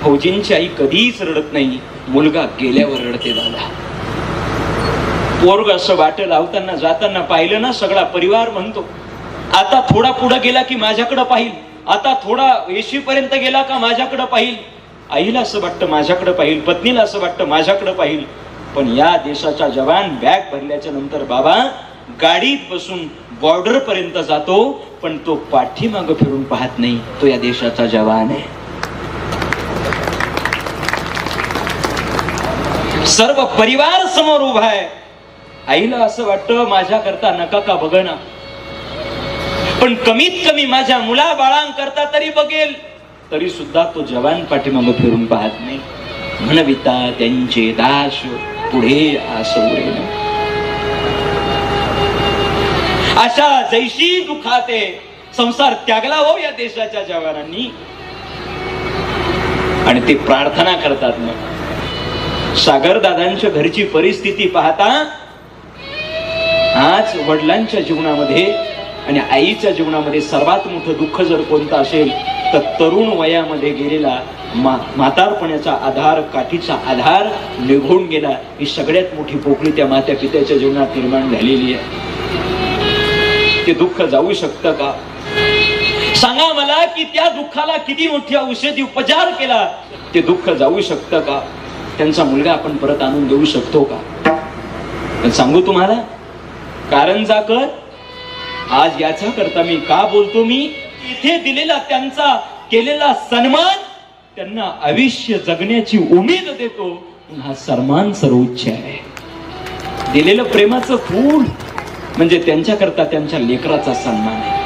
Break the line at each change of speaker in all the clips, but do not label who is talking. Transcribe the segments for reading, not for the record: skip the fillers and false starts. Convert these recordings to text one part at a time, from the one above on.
फौजींची आई कधीच रडत नाही, मुलगा गेल्यावर रडते दादा. पोरग असं वाट लावताना जाताना पाहिलं ना, सगळा परिवार म्हणतो आता थोडा पुढे गेला की माझ्याकडे पाहिल, आता थोडा 80 पर्यंत गेला का माझ्याकडे पाहिल. आईला असं वाटतं माझ्याकडे पाहिल, पत्नीला असं वाटतं माझ्याकडे पाहिल. पण या देशाचा जवान बॅग भरल्याच्या नंतर बाबा गाडीत बसून बॉर्डर पर्यंत जातो, पण तो पाठीमागं फिरून पाहत नाही. तो या देशाचा जवान आहे. सर्व परिवार समोर उभा आहे. आईला असं वाटतं माझ्या करता नका का बघना, पण कमीत कमी माझ्या मुला बाळांकरता तरी बघेल. तरी सुद्धा तो जवान पाठीमागं फिरून पाहत नाही. म्हणविता त्यांचे दास पुढे आसवरे. अशा जैशी दुखाते संसार त्यागला हो या देशाच्या जवानांनी. आणि ते प्रार्थना करतात. मग सागरदादांच्या घरची परिस्थिती पाहता आज वडिलांच्या जीवनामध्ये आणि आईच्या जीवनामध्ये सर्वात मोठं दुःख जर कोणतं असेल तर तरुण वयामध्ये गेलेला म्हातारपणाचा आधार, काठीचा आधार निघून गेला. ही सगळ्यात मोठी पोकळी त्या माता पित्याच्या जीवनात निर्माण झालेली आहे. ते दुःख जाऊ शकतं का? सांगा मला की त्या दुःखाला किती मोठी औषधी उपचार केला ते दुःख जाऊ शकतं का? त्यांचा मुलगा आपण परत आणून देऊ शकतो का? पण सांगू तुम्हाला कारण जाकर आज याचा करता मी का बोलतो, मी इथे दिलेला त्यांचा केलेला सन्मान त्यांना आयुष्य जगण्याची उमेद देतो. हा सन्मान सर्वोच्च आहे. दिलेलं प्रेमाचं फूल म्हणजे त्यांच्या करता त्यांच्या लेकराचा सन्मान आहे.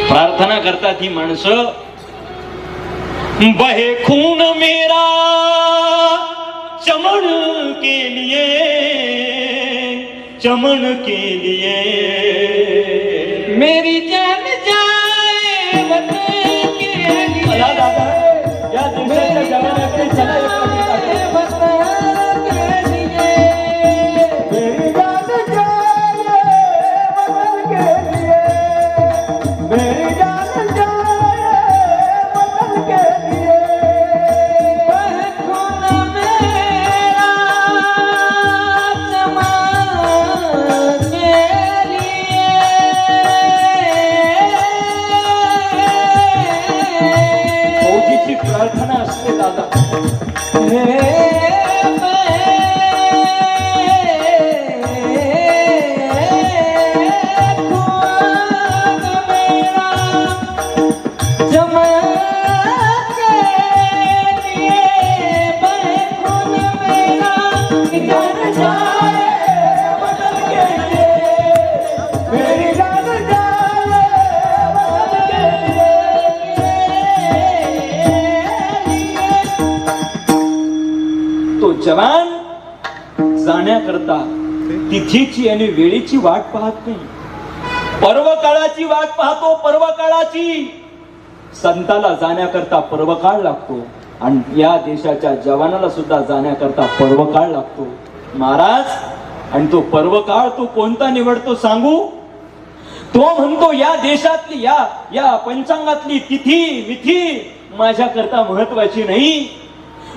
प्रार्थना करतात ही माणसं. बहे खून मेरा चमन के लिए, चमन के लिए मेरी जान जाए वतन के लिए. मला दादा या देशाच्या जवानाकडे चला एक प्रार्थना असते दादा. जवान जाण्याकरता तिथीची आणि वेळेची वाट पाहत नाही, पर्वकाळाची वाट पाहतो. पर्वकाळाची संताला जाण्याकरता पर्वकाळ लागतो आणि या देशाच्या जवानाला सुद्धा जाण्याकरता पर्वकाळ लागतो महाराज. आणि तो पर्वकाळ तो कोणता निवडतो सांगू? तो म्हणतो या देशातली या पंचांगातली तिथी विथी माझ्याकरता महत्वाची नाही.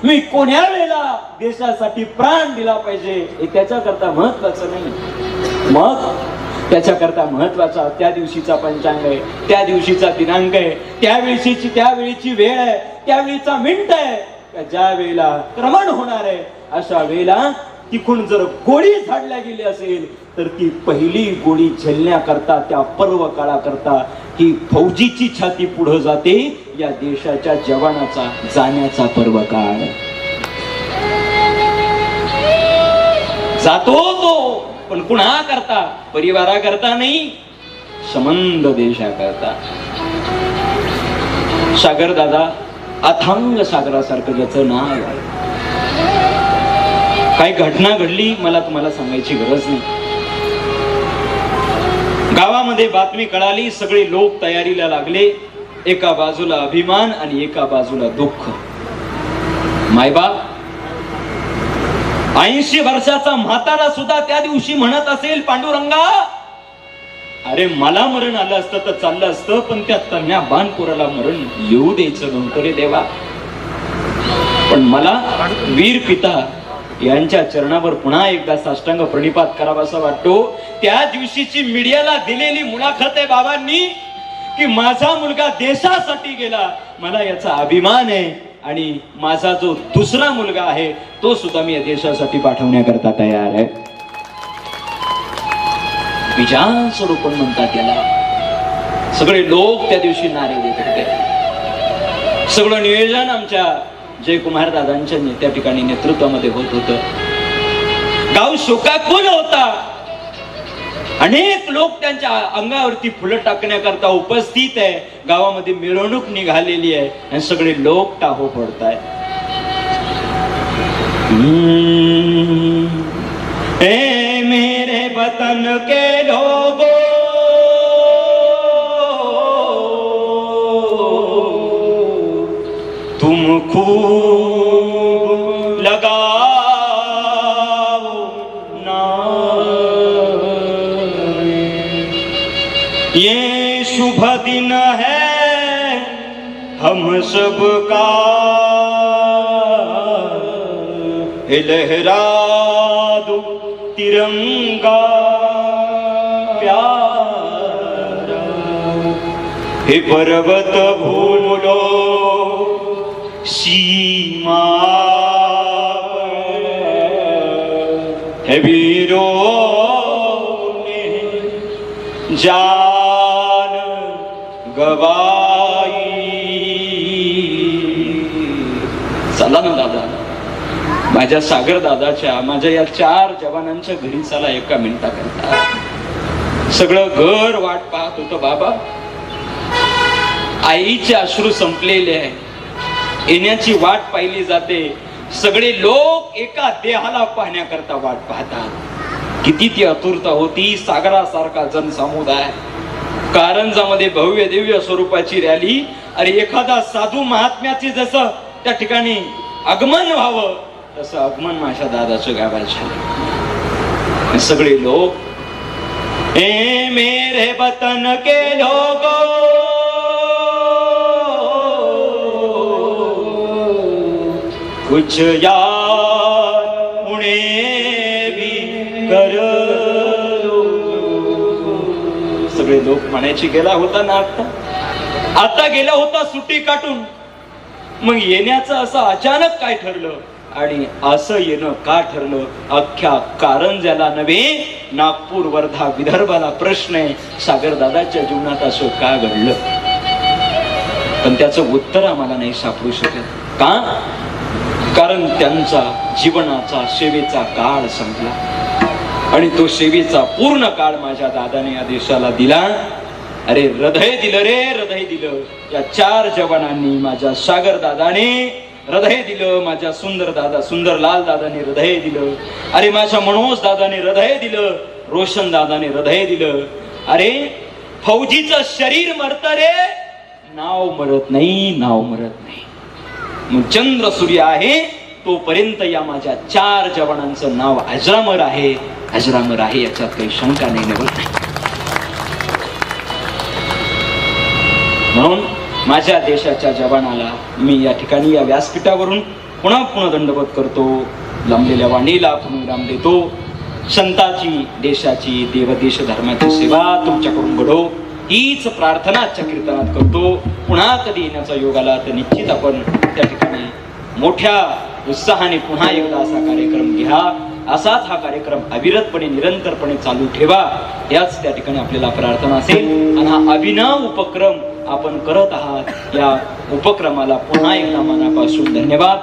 मी कोण्या वेळेला देशासाठी प्राण दिला पाहिजे हे त्याच्याकरता महत्वाचं नाही. मग त्याच्याकरता महत्वाचा त्या दिवशीचा पंचांग आहे, त्या दिवशीचा दिनांक आहे, त्यावेळीची वेळ आहे, त्यावेळीचा मिनिट आहे, ज्या वेळेला क्रमण होणार आहे. अशा वेळेला तिकडून जर गोळी झाडल्या गेली असेल तर ती पहिली गोळी झेलण्याकरता त्या पर्व काळाकरता ही फौजीची छाती पुढे जाते. या देशाच्या जवानाचा जाण्याचा पर्व काळ जातो तो, पण कुणा करता? परिवारा करता नाही, संबंध देशा करता. सागर दादा अथांग सागरासारखं ज्याचं नाव आहे. काही घटना घडली मला तुम्हाला सांगायची गरज नाही. गावामध्ये बातमी कळाली, सगळे लोक तयारीला लागले. एका बाजूला अभिमान आणि एका बाजूला दुःख. मायबाप 80 वर्षाचा म्हातारा सुद्धा त्या दिवशी म्हणत असेल, पांडुरंगा अरे मला मरण आलं असतं तर चाललं असतं, पण त्या तन्या बाणपुराला मरण येऊ द्यायचं नव्हतं रे देवा. पण मला वीर पिता यांच्या चरणावर पुन्हा एकदा साष्टांग प्रणिपात करावासा वाटतो. त्या दिवशीची मीडियाला दिलेली मुलाखत आहे बाबांनी की माझा मुलगा देशासाठी गेला, मला याचा अभिमान आहे आणि माझा जो दुसरा मुलगा आहे तो सुद्धा मी या देशासाठी पाठवण्याकरता तयार आहे. विजान स्वरूप म्हणतात याला. सगळे लोक त्या दिवशी नारे देत होते. सगळं नियोजन आमच्या जयकुमार दादांच्या त्या ठिकाणी नेतृत्वामध्ये होत होतं. गाव शोकाकुल होता. अनेक लोक त्यांच्या अंगावरती फुलं टाकण्याकरता उपस्थित आहे. गावामध्ये मिरवणूक निघालेली आहे आणि सगळे लोक टाहो पडतायत. ए मेरे वतन के लोगों, तुम खूब लगाओ नारे, ये शुभ दिन है हम सबका, लहरा दो तिरंगा प्यारा, हे पर्वत भूलो सीमा, है वीरों ने जान गवाई. चला ना दादा, माझ्या सागर दादाच्या, माझ्या या 4 जवानांच्या घरी चला एका मिनिटाकरता. सगळं घर वाट पाहत होतं बाबा. आईचे अश्रू संपलेले आहे, येण्याची वाट पाहिली जाते. सगळे लोक एका देहाला पाहण्याकरता वाट पाहतात. किती ती आतुरता होती. सागरासारखा जनसमुदाय, कारंजामध्ये भव्य दिव्य स्वरूपाची रॅली. अरे एखादा साधू महात्म्याचे जसं त्या ठिकाणी आगमन व्हावं तसं आगमन माझ्या दादाचं गावात झालं. सगळे लोक ए मेरे वतन के लोगों, कुछ याद उन्हें भी कर लो. सगळे लोक म्हणायची गेला होता ना आता गेला होता सुट्टी काटून. मग येण्याचं असं अचानक काय ठरलं आणि असं येणं का ठरलं? अख्ख्या कारंज्याला नव्हे, नागपूर वर्धा विदर्भाला प्रश्न आहे, सागर दादाच्या जीवनात असं का घडलं? पण त्याचं उत्तर आम्हाला नाही सापडू शकत. का? कारण त्यांचा जीवनाचा सेवेचा काळ संपला आणि तो सेवेचा पूर्ण काळ माझ्या दादाने या देशाला दिला. अरे हृदय दिलं रे, हृदय दिलं. या 4 जवानांनी, माझ्या सागर दादाने हृदय दिलं, माझ्या सुंदरलाल दादाने हृदय दिलं, अरे माझ्या मनोज दादाने हृदय दिलं, रोशन दादाने हृदय दिलं. अरे फौजीचं शरीर मरत रे, नाव मरत नाही, नाव मरत नाही. मग चंद्र सूर्य आहे तोपर्यंत या माझ्या 4 जवानांचं नाव अजरामर आहे, अजरामर आहे, याच्यात काही शंका नाही, नवत नाही. म्हणून माझ्या देशाच्या जवानाला मी या ठिकाणी या व्यासपीठावरून पुन्हा दंडवत करतो. लांबलेल्या वाणीला पुनर्विराम देतो. संताची, देशाची, देवदेश धर्माची सेवा तुमच्याकडून घडो हीच प्रार्थना आजच्या कीर्तनात करतो. पुन्हा कधी येण्याचा योग आला तर निश्चित आपण त्या ठिकाणी मोठ्या उत्साहाने पुन्हा एकदा असा कार्यक्रम घ्या. असाच हा कार्यक्रम अविरतपणे निरंतरपणे चालू ठेवा, याच त्या ठिकाणी आपल्याला प्रार्थना असेल. आणि हा अभिनव उपक्रम आपण करत आहात, या उपक्रमाला पुन्हा एकदा मनापासून धन्यवाद.